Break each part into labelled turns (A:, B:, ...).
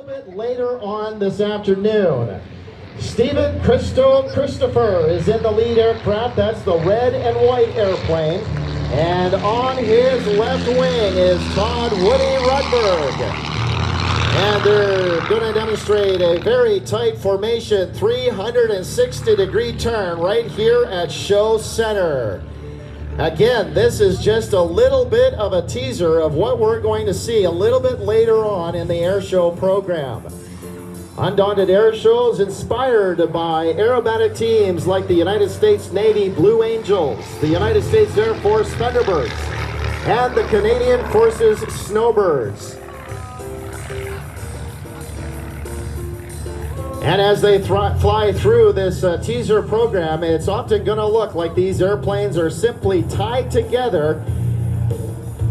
A: bit later on this afternoon. Stephen Christopher is in the lead aircraft. That's the red and white airplane. And on his left wing is Todd Woody Rudberg. And they're going to demonstrate a very tight formation, 360-degree turn right here at Show Center. Again, this is just a little bit of a teaser of what we're going to see a little bit later on in the air show program. Undaunted Airshows inspired by aerobatic teams like the United States Navy Blue Angels, the United States Air Force Thunderbirds, and the Canadian Forces Snowbirds. And as they fly through this teaser program, it's often going to look like these airplanes are simply tied together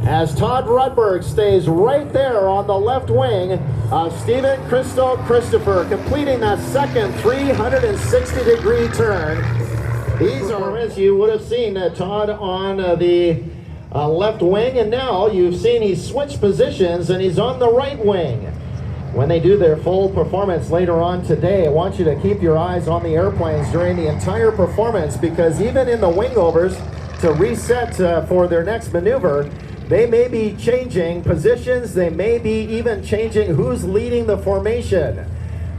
A: as Todd Rudberg stays right there on the left wing of Stephen Christopher, completing that second 360-degree turn. These are, as you would have seen, Todd on the left wing, and now you've seen he's switched positions and he's on the right wing. When they do their full performance later on today, I want you to keep your eyes on the airplanes during the entire performance, because even in the wingovers to reset for their next maneuver, they may be changing positions. They may be even changing who's leading the formation.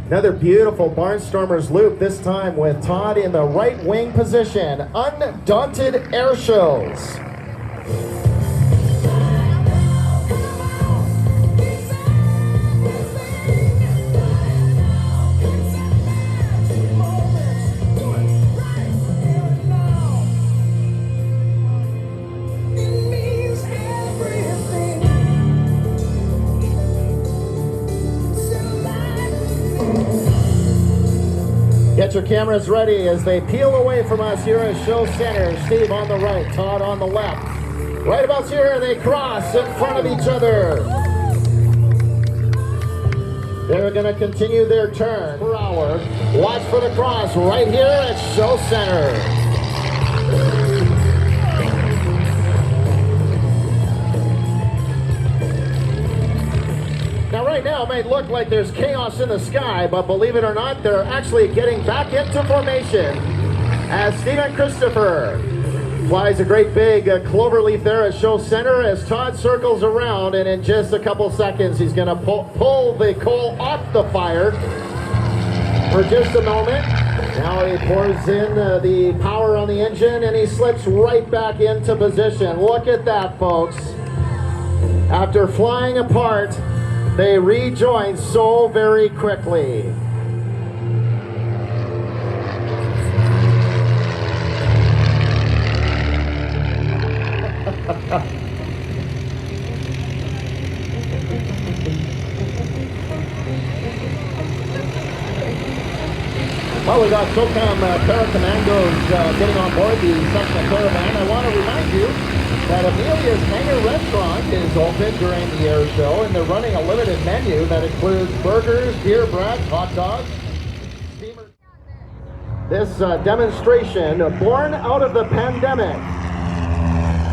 A: Another beautiful Barnstormers loop, this time with Todd in the right wing position. Undaunted Airshows. Get your cameras ready as they peel away from us here at Show Center. Steve on the right, Todd on the left. Right about here, they cross in front of each other. They're going to continue their turn per hour. Watch for the cross right here at Show Center. Now right now it may look like there's chaos in the sky, but believe it or not, they're actually getting back into formation as Stephen Christopher flies a great big cloverleaf there at Show Center as Todd circles around, and in just a couple seconds he's going to pull the coal off the fire for just a moment. Now he pours in the power on the engine and he slips right back into position. Look at that, folks. After flying apart, they rejoin so very quickly. Well, we got SOCOM Paracommandos getting on board the Cessna Caravan. I want to remind you that Amelia's Hangar Restaurant is open during the air show, and they're running a limited menu that includes burgers, beer brats, hot dogs, steamers. This demonstration, born out of the pandemic.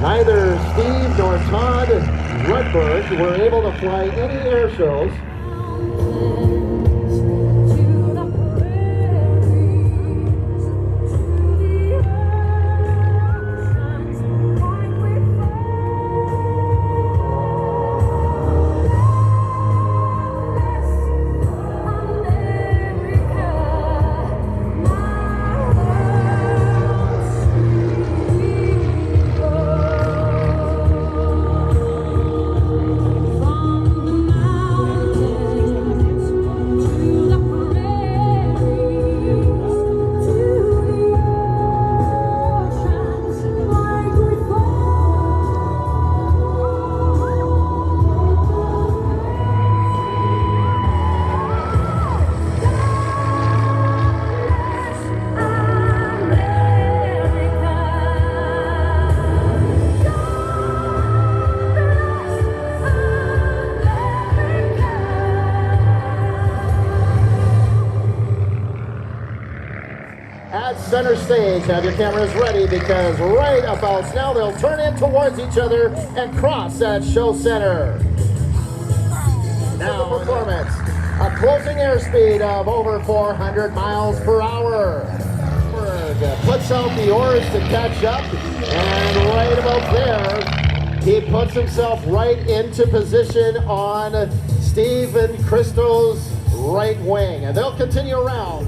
A: Neither Steve nor Todd Rudberg were able to fly any air shows. At center stage, have your cameras ready, because right about now they'll turn in towards each other and cross at Show Center. Now performance. A closing airspeed of over 400 miles per hour. Puts out the oars to catch up, and right about there, he puts himself right into position on Stephen Christo's right wing, and they'll continue around.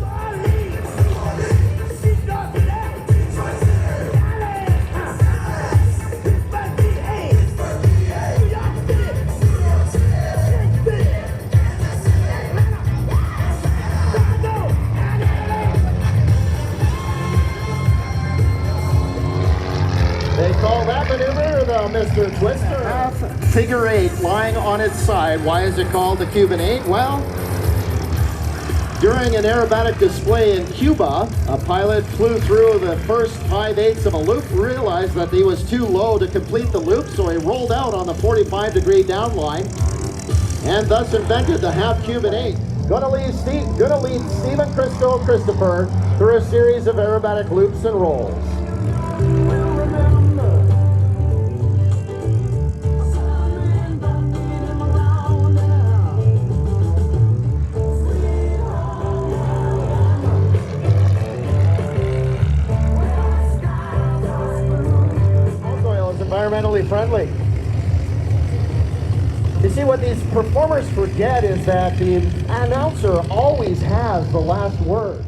A: They call that maneuver the Mr. Twister. Half figure eight lying on its side. Why is it called the Cuban 8? Well, during an aerobatic display in Cuba, a pilot flew through the first 5/8 of a loop, realized that he was too low to complete the loop, so he rolled out on the 45-degree downline and thus invented the half Cuban 8. Gonna lead Stephen Christopher through a series of aerobatic loops and rolls. Environmentally friendly. You see, what these performers forget is that the announcer always has the last word.